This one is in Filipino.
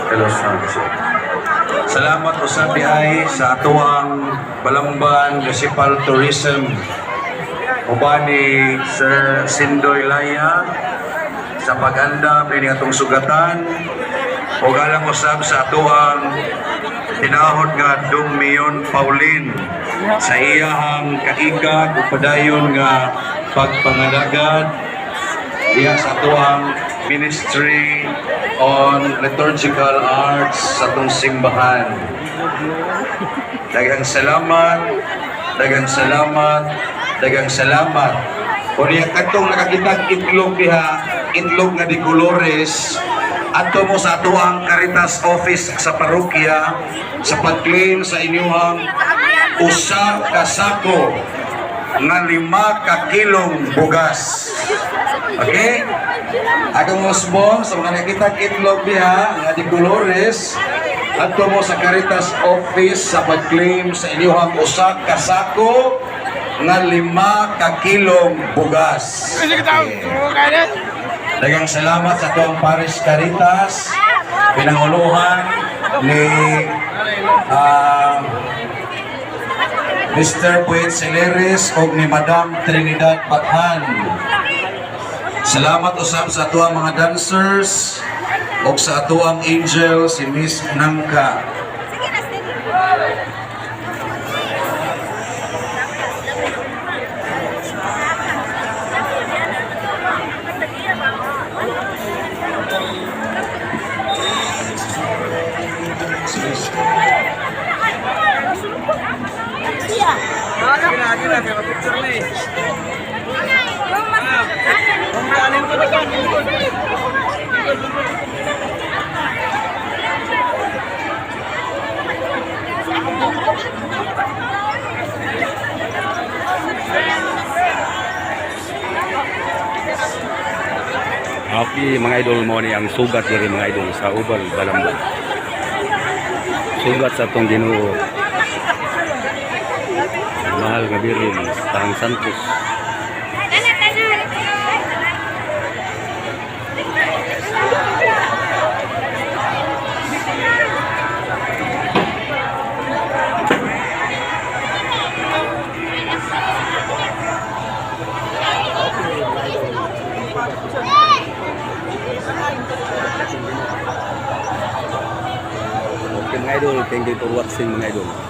Hello, Sancho. Salamat po sa biyahe sa atuang Balamban Municipal Tourism. Uban ni Sir Sindoy Laya sa pag-andam ini atong sugatan. O galang usab sa atuang tinahod nga Dong Mion Paulin sa iyahang kaikag o padayon nga pagpangalagad diya sa atuang Ministry on Liturgical Arts sa itong simbahan. Daghang salamat, daghang salamat, daghang salamat. Kung niya katong nakakitag itlog diha, itlog nga di Colores, ato mo sa atuang Caritas Office sa parokya sa pag-claim sa inyong usa ka sako nga 5 ka kilong bugas. Okay? Akong musbong sa mga nakita itlog diha nga di Colores, ato mo sa Caritas Office sa pag-claim sa inyong usa ka sako nga 5 ka kilong bugas. Okay. Daghang salamat sa tuwang Paris Caritas, pinanguluhan ni Mr. Puet Celeres o ni Madam Trinidad Pathan. Salamat usab sa atuang mga dancers o sa atuang angel si Miss Nangka. Happy mga idol mo ni ang sugat diri mga idol sa Ubal Balamban. Sugat sa tong Ginoo. Mahal nga birin Tarang Santos. Okay mga idol, thank you for watching mga idol.